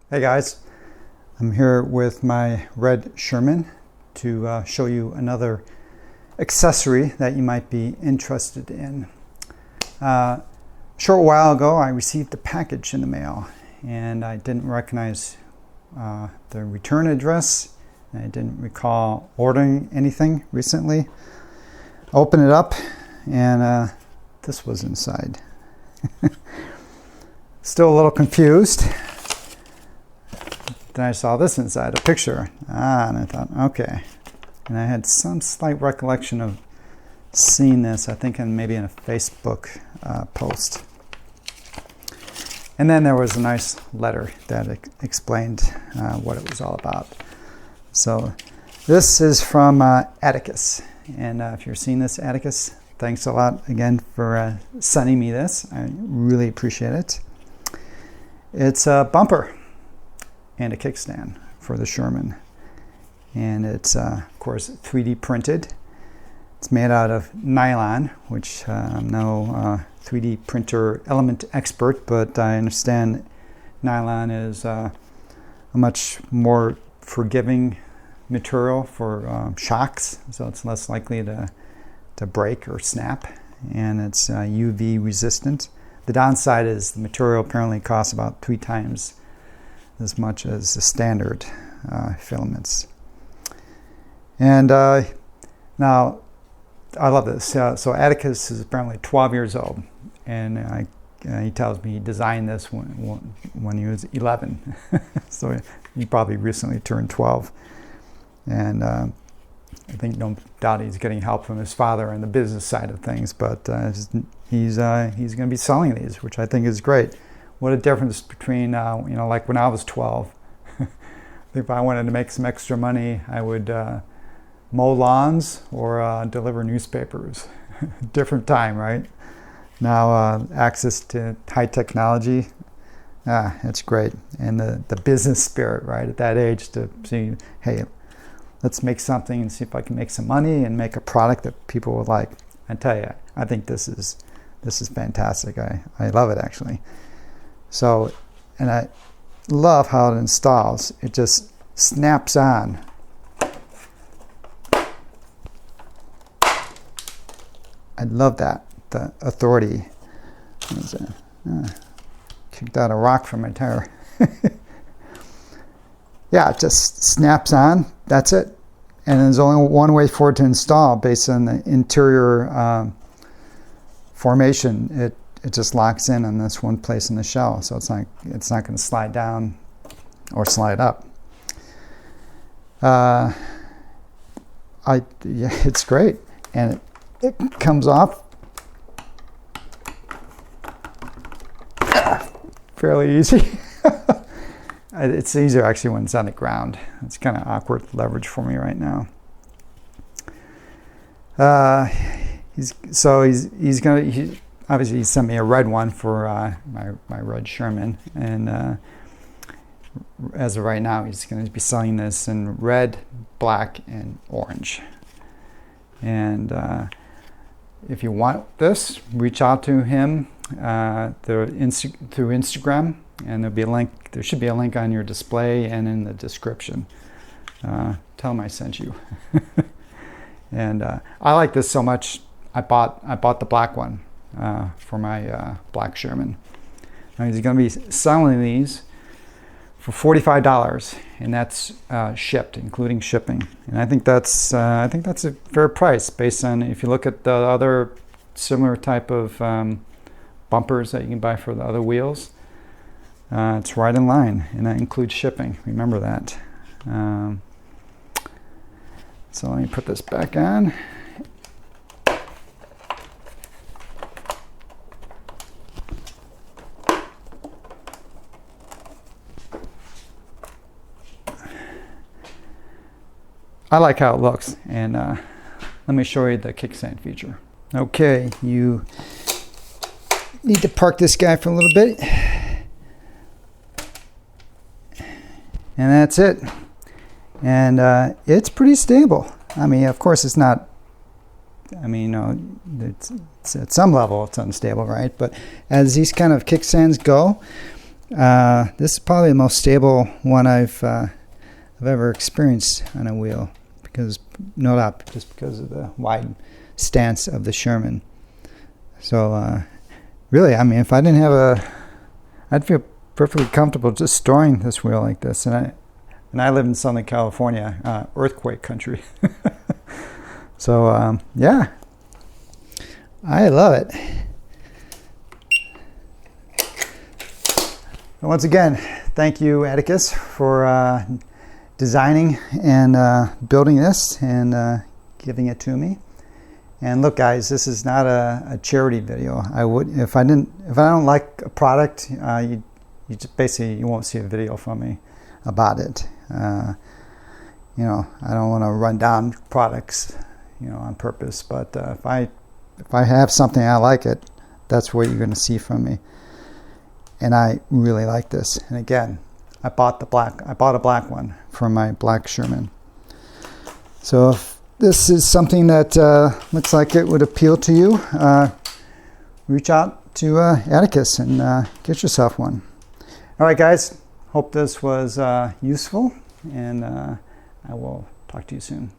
Hey guys, I'm here with my red Sherman to show you another accessory that you might be interested in. A short while ago I received a package in the mail and I didn't recognize the return address. I didn't recall ordering anything recently. I opened it up and this was inside. Still a little confused. Then I saw this inside, a picture. And I thought, okay. And I had some slight recollection of seeing this, I think maybe in a Facebook post. And then there was a nice letter that explained what it was all about. So this is from Atticus. And if you're seeing this, Atticus, thanks a lot again for sending me this. I really appreciate it. It's a bumper and a kickstand for the Sherman. And it's, of course, 3D printed. It's made out of nylon, which I'm no 3D printer element expert, but I understand nylon is a much more forgiving material for shocks, so it's less likely to break or snap, and it's UV resistant. The downside is the material apparently costs about 3 times as much as the standard filaments. And now, I love this. So Atticus is apparently 12 years old, and he tells me he designed this when he was 11. So he probably recently turned 12. And I think no doubt he's getting help from his father on the business side of things, but he's going to be selling these, which I think is great. What a difference between, like when I was 12. If I wanted to make some extra money, I would mow lawns or deliver newspapers. Different time, right? Now, access to high technology, it's great. And the business spirit, right, at that age to see, hey, let's make something and see if I can make some money and make a product that people would like. I tell you, I think this is fantastic. I love it, actually. So, and I love how it installs. It just snaps on. I love that, the authority. Kicked out a rock from my tire. Yeah, it just snaps on. That's it. And there's only one way for it to install based on the interior formation. It just locks in this one place in the shell, so it's not going to slide down or slide up. It's great, and it comes off fairly easy. It's easier actually when it's on the ground. It's kind of awkward leverage for me right now. Obviously, he sent me a red one for my red Sherman, and as of right now, he's going to be selling this in red, black, and orange. And if you want this, reach out to him through Instagram, and there'll be a link. There should be a link on your display and in the description. Tell him I sent you. And I like this so much. I bought the black one. For my black Sherman. Now he's going to be selling these for $45, and that's shipped, including shipping. And I think that's a fair price based on, if you look at the other similar type of bumpers that you can buy for the other wheels. It's right in line, and that includes shipping. Remember that. So let me put this back on. I like how it looks, and let me show you the kickstand feature. Okay, you need to park this guy for a little bit, and that's it. And it's pretty stable. I mean, of course, it's not. I mean, it's at some level it's unstable, right? But as these kind of kickstands go, This is probably the most stable one I've ever experienced on a wheel, because no doubt just because of the wide stance of the Sherman. So really, I mean, if I didn't have I'd feel perfectly comfortable just storing this wheel like this. And I live in Southern California, earthquake country. So yeah, I love it. And once again, thank you, Atticus, for designing and building this and giving it to me. And look, guys, this is not a charity video. I would, if I don't like a product, you just basically you won't see a video from me about it. You know, I don't want to run down products, you know, on purpose. But if I have something I like it, that's what you're going to see from me. And I really like this. And again, I bought a black one for my black Sherman. So if this is something that looks like it would appeal to you, reach out to Atticus and get yourself one. All right, guys. Hope this was useful, and I will talk to you soon.